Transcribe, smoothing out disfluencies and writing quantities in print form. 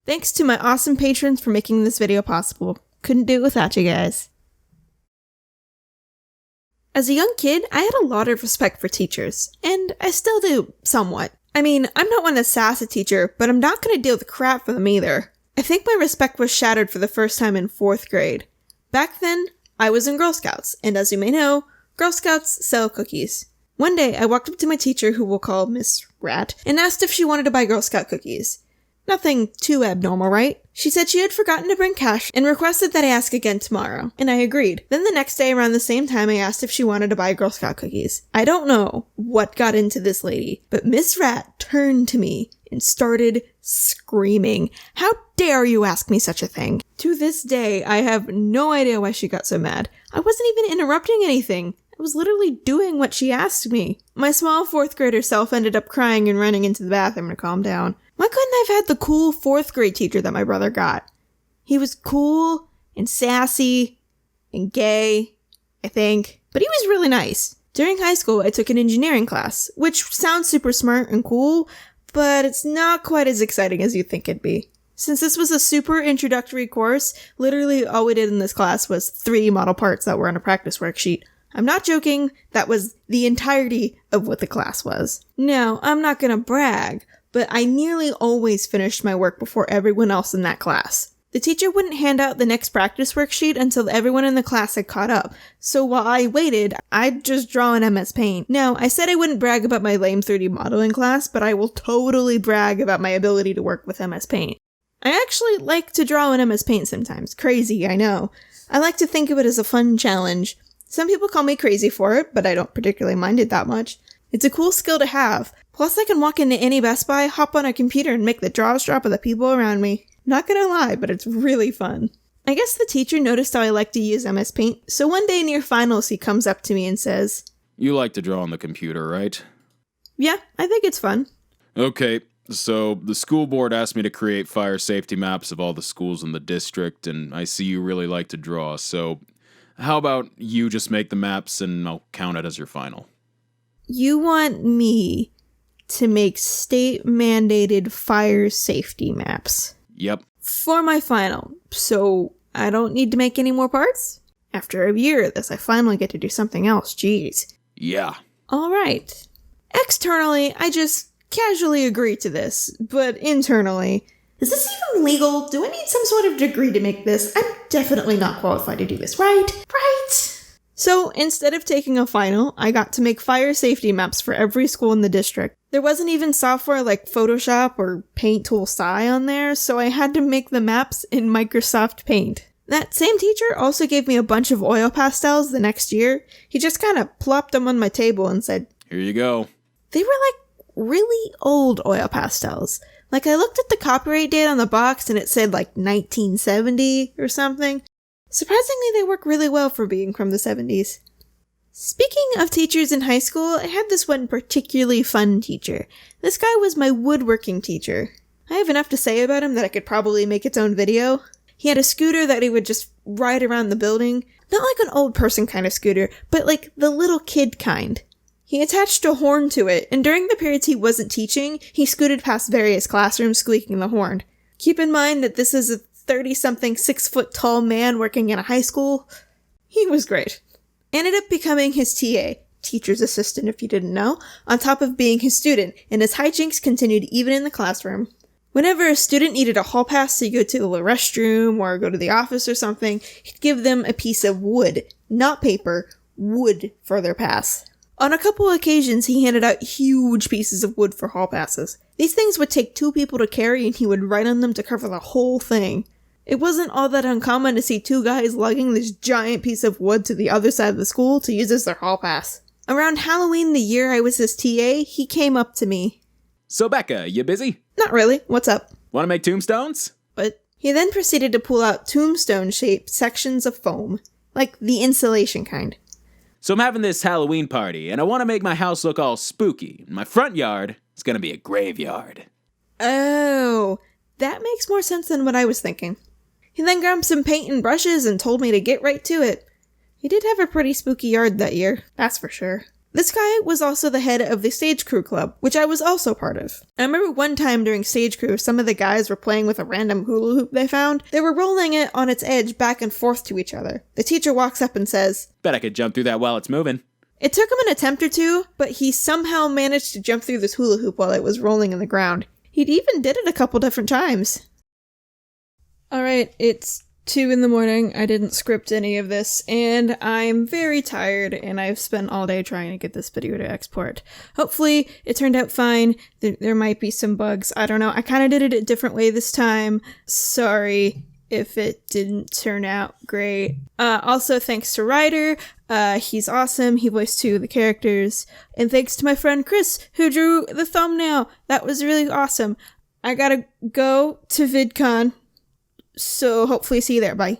Thanks to my awesome patrons for making this video possible. Couldn't do it without you guys. As a young kid, I had a lot of respect for teachers, and I still do, somewhat. I mean, I'm not one to sass a teacher, but I'm not going to deal with crap for them either. I think my respect was shattered for the first time in 4th grade. Back then, I was in Girl Scouts, and as you may know, Girl Scouts sell cookies. One day, I walked up to my teacher, who we'll call Miss Rat, and asked if she wanted to buy Girl Scout cookies. Nothing too abnormal, right? She said she had forgotten to bring cash and requested that I ask again tomorrow, and I agreed. Then the next day around the same time I asked if she wanted to buy Girl Scout cookies. I don't know what got into this lady, but Miss Rat turned to me and started screaming. How dare you ask me such a thing? To this day, I have no idea why she got so mad. I wasn't even interrupting anything. I was literally doing what she asked me. My small 4th grader self ended up crying and running into the bathroom to calm down. Why couldn't I have had the cool 4th grade teacher that my brother got? He was cool and sassy and gay, I think, but he was really nice. During high school, I took an engineering class, which sounds super smart and cool, but it's not quite as exciting as you think it'd be. Since this was a super introductory course, literally all we did in this class was 3 model parts that were on a practice worksheet. I'm not joking, that was the entirety of what the class was. Now, I'm not gonna brag, but I nearly always finished my work before everyone else in that class. The teacher wouldn't hand out the next practice worksheet until everyone in the class had caught up, so while I waited, I'd just draw in MS Paint. Now, I said I wouldn't brag about my lame 3D modeling class, but I will totally brag about my ability to work with MS Paint. I actually like to draw in MS Paint sometimes. Crazy, I know. I like to think of it as a fun challenge. Some people call me crazy for it, but I don't particularly mind it that much. It's a cool skill to have. Plus, I can walk into any Best Buy, hop on a computer, and make the draws drop of the people around me. Not gonna lie, but it's really fun. I guess the teacher noticed how I like to use MS Paint, so one day near finals he comes up to me and says, "You like to draw on the computer, right?" "Yeah, I think it's fun." "Okay, so the school board asked me to create fire safety maps of all the schools in the district, and I see you really like to draw, so how about you just make the maps and I'll count it as your final?" You want me to make state-mandated fire safety maps? Yep. For my final, so I don't need to make any more parts? After a year of this, I finally get to do something else, jeez. Yeah. Alright. Externally, I just casually agree to this, but internally, is this even legal? Do I need some sort of degree to make this? I'm definitely not qualified to do this, right? Right? So instead of taking a final, I got to make fire safety maps for every school in the district. There wasn't even software like Photoshop or Paint Tool Sci on there, so I had to make the maps in Microsoft Paint. That same teacher also gave me a bunch of oil pastels the next year. He just kind of plopped them on my table and said, "Here you go." They were like really old oil pastels. Like I looked at the copyright date on the box and it said like 1970 or something. Surprisingly, they work really well for being from the 70s. Speaking of teachers in high school, I had this one particularly fun teacher. This guy was my woodworking teacher. I have enough to say about him that I could probably make its own video. He had a scooter that he would just ride around the building. Not like an old person kind of scooter, but like the little kid kind. He attached a horn to it, and during the periods he wasn't teaching, he scooted past various classrooms squeaking the horn. Keep in mind that this is a 30-something 6-foot-tall man working in a high school. He was great. Ended up becoming his TA, teacher's assistant if you didn't know, on top of being his student, and his hijinks continued even in the classroom. Whenever a student needed a hall pass to go to the restroom or go to the office or something, he'd give them a piece of wood, not paper, wood for their pass. On a couple occasions, he handed out huge pieces of wood for hall passes. These things would take 2 people to carry, and he would write on them to cover the whole thing. It wasn't all that uncommon to see 2 guys lugging this giant piece of wood to the other side of the school to use as their hall pass. Around Halloween the year I was his TA, he came up to me. "So Becca, you busy?" "Not really. What's up?" "Want to make tombstones?" But he then proceeded to pull out tombstone-shaped sections of foam, like the insulation kind. "So I'm having this Halloween party, and I want to make my house look all spooky. My front yard is going to be a graveyard." Oh, that makes more sense than what I was thinking. He then grabbed some paint and brushes and told me to get right to it. He did have a pretty spooky yard that year, that's for sure. This guy was also the head of the Stage Crew Club, which I was also part of. I remember one time during Stage Crew, some of the guys were playing with a random hula hoop they found. They were rolling it on its edge back and forth to each other. The teacher walks up and says, Bet I could jump through that while it's moving. It took him an attempt or two, but he somehow managed to jump through this hula hoop while it was rolling in the ground. He'd even did it a couple different times. Alright, it's 2 a.m. I didn't script any of this, and I'm very tired, and I've spent all day trying to get this video to export. Hopefully, it turned out fine. There might be some bugs. I don't know. I kind of did it a different way this time. Sorry if it didn't turn out great. Also, thanks to Ryder. He's awesome. He voiced 2 of the characters. And thanks to my friend Chris, who drew the thumbnail. That was really awesome. I gotta go to VidCon. So hopefully see you there. Bye.